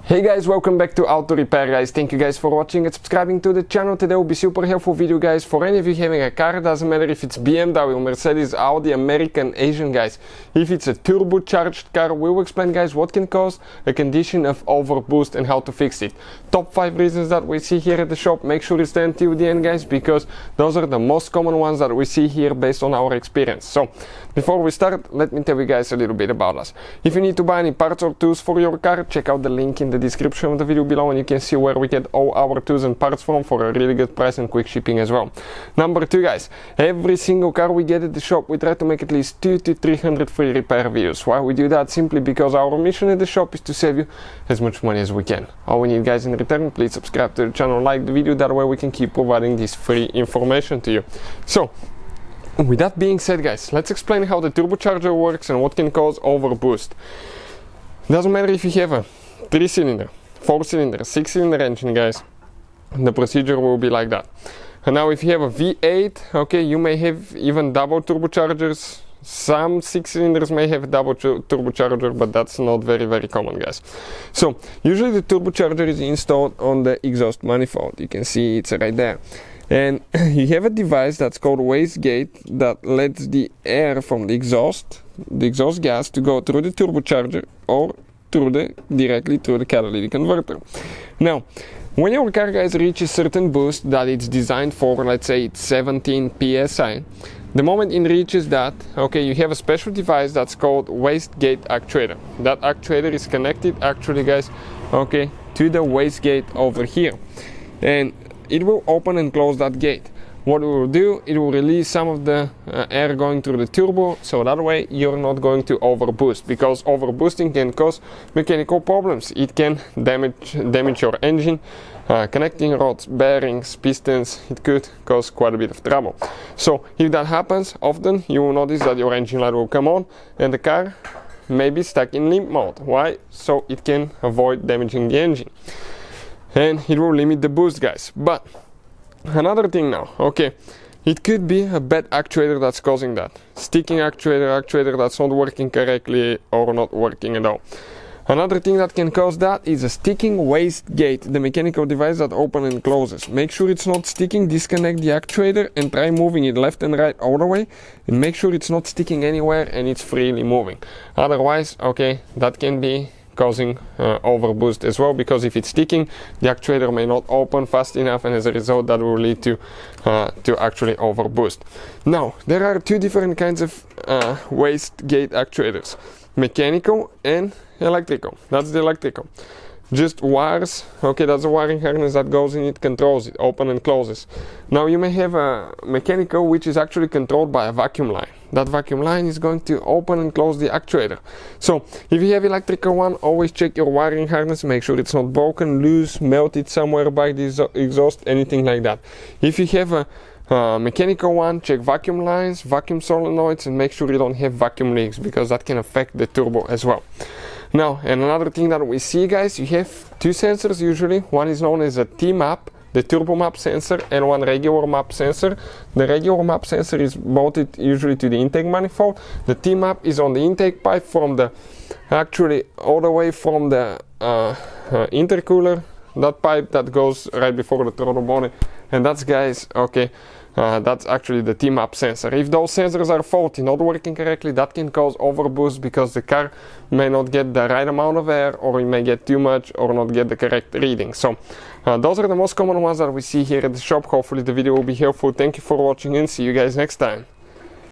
Hey guys, welcome back to Auto Repair guys. Thank you guys for watching and subscribing to the channel. Today will be super helpful video guys for any of you having a car. Doesn't matter if it's BMW, Mercedes, Audi, American, Asian guys. If it's a turbocharged car, we will explain guys what can cause a condition of overboost and how to fix it. Top 5 reasons that we see here at the shop. Make sure you stay until the end guys, because those are the most common ones that we see here based on our experience. So before we start, let me tell you guys a little bit about us. If you need to buy any parts or tools for your car, check out the link in the description of the video below and you can see where we get all our tools and parts from for a really good price and quick shipping as well. Number 2 guys, every single car we get at the shop we try to make at least 200 to 300 free repair videos. Why we do that? Simply because our mission at the shop is to save you as much money as we can. All we need guys in return, please subscribe to the channel, like the video, that way we can keep providing this free information to you. So with that being said guys, let's explain how the turbocharger works and what can cause overboost. Doesn't matter if you have a 3-cylinder, 4-cylinder, 6-cylinder engine guys, the procedure will be like that. And now if you have a V8, okay, you may have even double turbochargers. Some 6-cylinders may have a double turbocharger, but that's not very common guys. So usually the turbocharger is installed on the exhaust manifold. You can see it's right there. And you have a device that's called wastegate that lets the air from the exhaust gas to go through the turbocharger or directly through the catalytic converter. Now, when your car guys reaches certain boost that it's designed for, let's say it's 17 psi, the moment it reaches that, okay, you have a special device that's called wastegate actuator. That actuator is connected actually guys, okay, to the wastegate over here, and it will open and close that gate. What it will do, it will release some of the air going through the turbo, so that way you're not going to overboost, because overboosting can cause mechanical problems. It can damage your engine, connecting rods, bearings, pistons. It could cause quite a bit of trouble. So if that happens, often you will notice that your engine light will come on and the car may be stuck in limp mode. Why? So it can avoid damaging the engine, and it will limit the boost guys. But another thing now, okay, it could be a bad actuator that's causing that. Sticking actuator that's not working correctly or not working at all. Another thing that can cause that is a sticking wastegate, the mechanical device that opens and closes. Make sure it's not sticking, disconnect the actuator and try moving it left and right all the way, and make sure it's not sticking anywhere and it's freely moving. Otherwise, okay, that can be causing overboost as well, because if it's sticking, the actuator may not open fast enough, and as a result that will lead to actually overboost. Now there are 2 different kinds of wastegate actuators: mechanical and electrical. That's the electrical, just wires, okay, that's a wiring harness that goes in it, controls it, open and closes. Now you may have a mechanical which is actually controlled by a vacuum line. That vacuum line is going to open and close the actuator. So if you have electrical one, always check your wiring harness, make sure it's not broken, loose, melted somewhere by the exhaust, anything like that. If you have a mechanical one, check vacuum lines, vacuum solenoids, and make sure you don't have vacuum leaks, because that can affect the turbo as well. Now, and another thing that we see guys, you have 2 sensors usually. One is known as a T-map, the turbo map sensor, and one regular map sensor. The regular map sensor is bolted usually to the intake manifold. The T-map is on the intake pipe from the, actually all the way from the intercooler, that pipe that goes right before the throttle body, and that's guys, okay, that's actually the T-map sensor. If those sensors are faulty, not working correctly, that can cause overboost, because the car may not get the right amount of air, or it may get too much or not get the correct reading. So those are the most common ones that we see here at the shop. Hopefully the video will be helpful. Thank you for watching and see you guys next time.